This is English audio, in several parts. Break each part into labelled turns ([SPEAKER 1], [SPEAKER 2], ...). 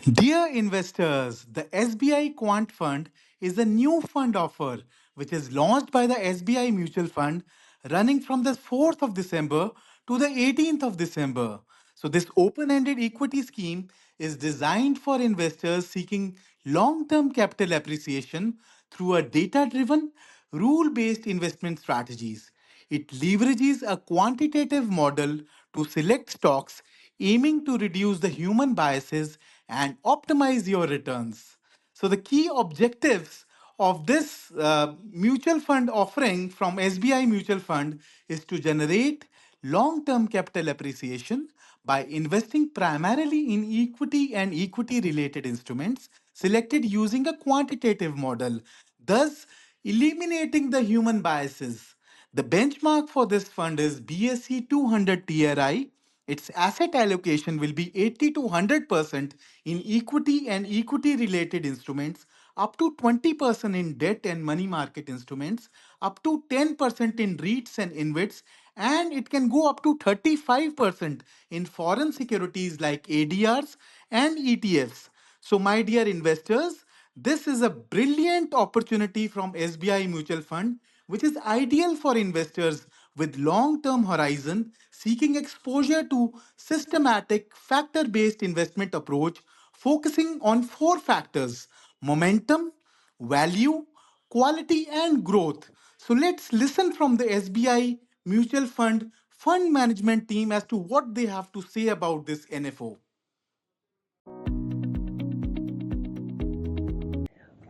[SPEAKER 1] Dear investors, the SBI Quant Fund is a new fund offer which is launched by the SBI Mutual Fund running from the 4th of December to the 18th of December. So, this open ended equity scheme is designed for investors seeking long term capital appreciation through a data driven, rule based investment strategies. It leverages a quantitative model to select stocks, aiming to reduce the human biases and optimize your returns. So, the key objectives of this mutual fund offering from SBI Mutual Fund is to generate long term capital appreciation by investing primarily in equity and equity related instruments selected using a quantitative model, thus eliminating the human biases. The benchmark for this fund is BSE 200 TRI. Its asset allocation will be 80 to 100% in equity and equity related instruments, up to 20% in debt and money market instruments, up to 10% in REITs and InvITs, and it can go up to 35% in foreign securities like ADRs and ETFs. So, my dear investors, this is a brilliant opportunity from SBI Mutual Fund, which is ideal for investors with long term horizon seeking exposure to systematic factor based investment approach focusing on four factors: momentum, value, quality, and growth. So let's listen from the SBI Mutual Fund Management team as to what they have to say about this NFO.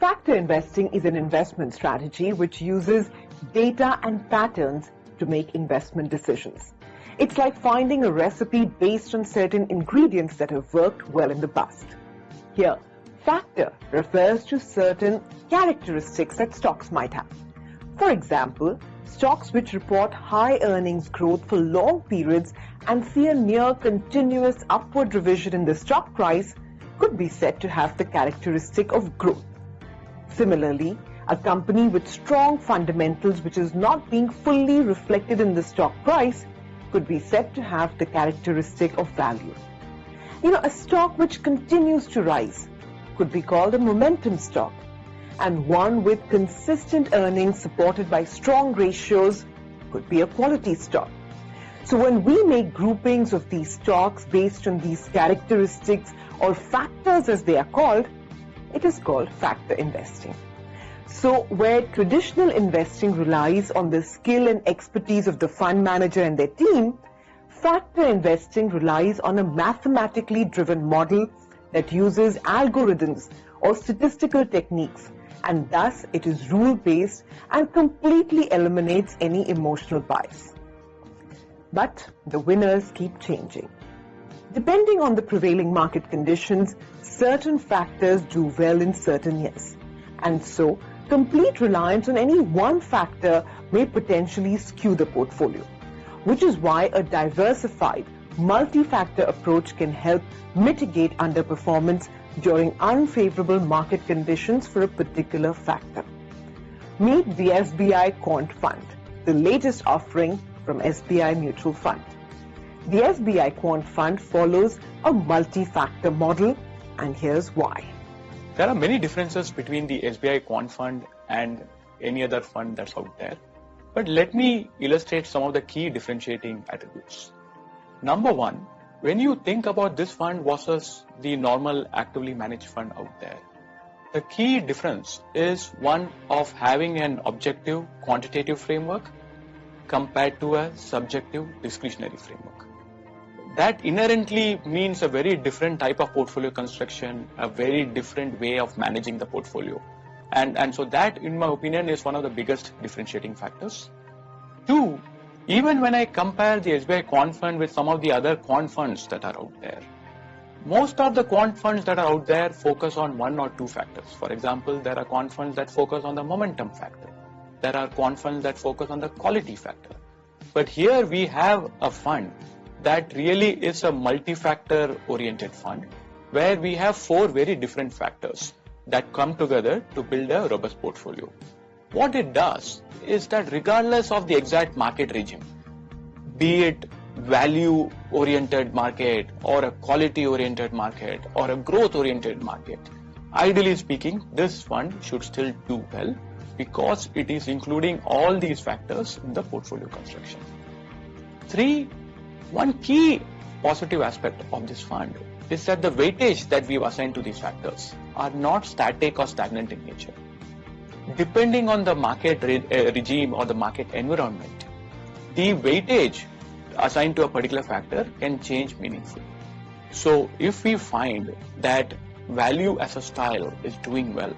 [SPEAKER 2] Factor investing is an investment strategy which uses data and patterns to make investment decisions. It's like finding a recipe based on certain ingredients that have worked well in the past. Here, factor refers to certain characteristics that stocks might have. For example, stocks which report high earnings growth for long periods and see a near continuous upward revision in the stock price could be said to have the characteristic of growth. Similarly, a company with strong fundamentals which is not being fully reflected in the stock price could be said to have the characteristic of value. A stock which continues to rise could be called a momentum stock, and one with consistent earnings supported by strong ratios could be a quality stock. So when we make groupings of these stocks based on these characteristics or factors as they are called, it is called factor investing. So where traditional investing relies on the skill and expertise of the fund manager and their team, factor investing relies on a mathematically driven model that uses algorithms or statistical techniques, and thus it is rule-based and completely eliminates any emotional bias. But the winners keep changing. Depending on the prevailing market conditions, certain factors do well in certain years. And so, complete reliance on any one factor may potentially skew the portfolio, which is why a diversified, multi-factor approach can help mitigate underperformance during unfavorable market conditions for a particular factor. Meet the SBI Quant Fund, the latest offering from SBI Mutual Fund. The SBI Quant Fund follows a multi-factor model, and here's why.
[SPEAKER 3] There are many differences between the SBI Quant Fund and any other fund that's out there. But let me illustrate some of the key differentiating attributes. Number one, when you think about this fund versus the normal actively managed fund out there, the key difference is one of having an objective quantitative framework compared to a subjective discretionary framework. That inherently means a very different type of portfolio construction, a very different way of managing the portfolio. And so that, in my opinion, is one of the biggest differentiating factors. Two, even when I compare the SBI Quant Fund with some of the other quant funds that are out there, most of the quant funds that are out there focus on one or two factors. For example, there are quant funds that focus on the momentum factor. There are quant funds that focus on the quality factor. But here we have a fund that really is a multi-factor oriented fund where we have four very different factors that come together to build a robust portfolio. What it does is that regardless of the exact market regime, be it value oriented market or a quality oriented market or a growth oriented market, ideally speaking, this fund should still do well because it is including all these factors in the portfolio construction. 3, one key positive aspect of this fund is that the weightage that we've assigned to these factors are not static or stagnant in nature. Depending on the market regime or the market environment, the weightage assigned to a particular factor can change meaningfully. So if we find that value as a style is doing well,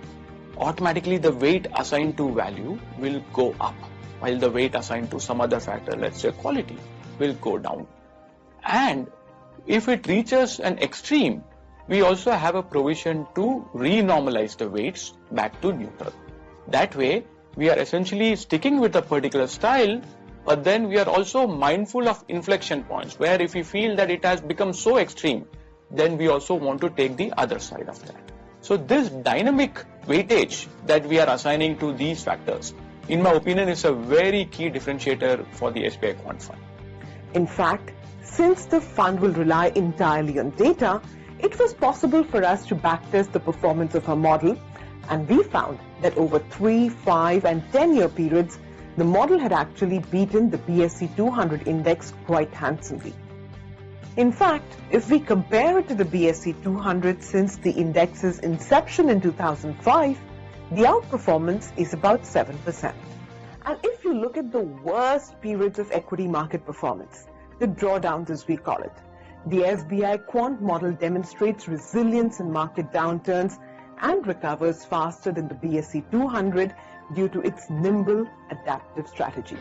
[SPEAKER 3] automatically the weight assigned to value will go up, while the weight assigned to some other factor, let's say quality, will go down. And if it reaches an extreme, we also have a provision to renormalize the weights back to neutral. That way, we are essentially sticking with a particular style, but then we are also mindful of inflection points, where if we feel that it has become so extreme, then we also want to take the other side of that. So this dynamic weightage that we are assigning to these factors, in my opinion, is a very key differentiator for the SBI Quant Fund.
[SPEAKER 2] In fact, since the fund will rely entirely on data, it was possible for us to backtest the performance of our model, and we found that over 3, 5 and 10-year periods, the model had actually beaten the BSE 200 index quite handsomely. In fact, if we compare it to the BSE 200 since the index's inception in 2005, the outperformance is about 7%. And if you look at the worst periods of equity market performance, the drawdowns as we call it, the SBI Quant model demonstrates resilience in market downturns and recovers faster than the BSE 200 due to its nimble, adaptive strategy.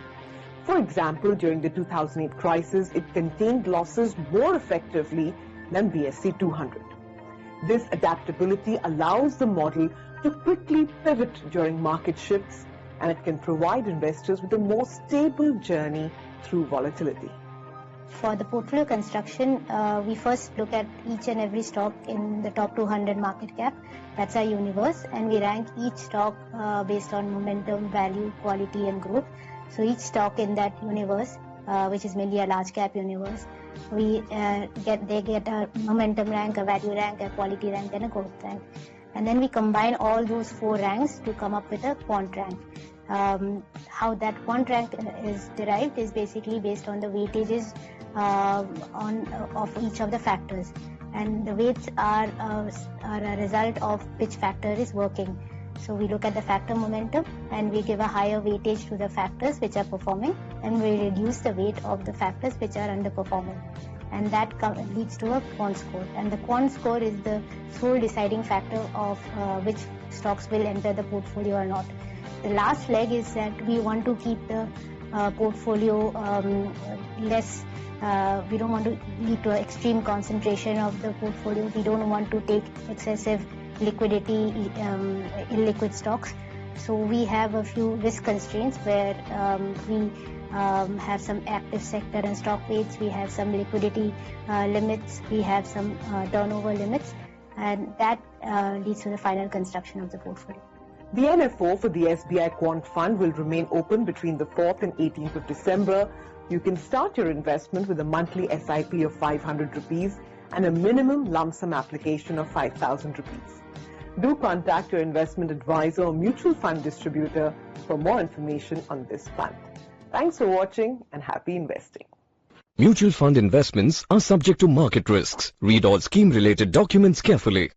[SPEAKER 2] For example, during the 2008 crisis, it contained losses more effectively than BSE 200. This adaptability allows the model to quickly pivot during market shifts, and it can provide investors with a more stable journey through volatility.
[SPEAKER 4] For the portfolio construction, we first look at each and every stock in the top 200 market cap. That's our universe, and we rank each stock based on momentum, value, quality and growth. So each stock in that universe, which is mainly a large cap universe, they get a momentum rank, a value rank, a quality rank and a growth rank. And then we combine all those 4 ranks to come up with a quant rank. How that quant rank is derived is basically based on the weightages of each of the factors, and the weights are a result of which factor is working. So we look at the factor momentum and we give a higher weightage to the factors which are performing, and we reduce the weight of the factors which are underperforming, and that leads to a quant score. And the quant score is the sole deciding factor of which stocks will enter the portfolio or not. The last leg is that we want to keep the portfolio less. We don't want to lead to an extreme concentration of the portfolio. We don't want to take excessive liquidity, illiquid stocks. So we have a few risk constraints where we have some active sector and stock weights, we have some liquidity limits, we have some turnover limits, and that leads to the final construction of the portfolio.
[SPEAKER 2] The NFO for the SBI Quant Fund will remain open between the 4th and 18th of December. You can start your investment with a monthly SIP of 500 rupees and a minimum lump sum application of 5,000 rupees. Do contact your investment advisor or mutual fund distributor for more information on this fund. Thanks for watching and happy investing.
[SPEAKER 5] Mutual fund investments are subject to market risks. Read all scheme-related documents carefully.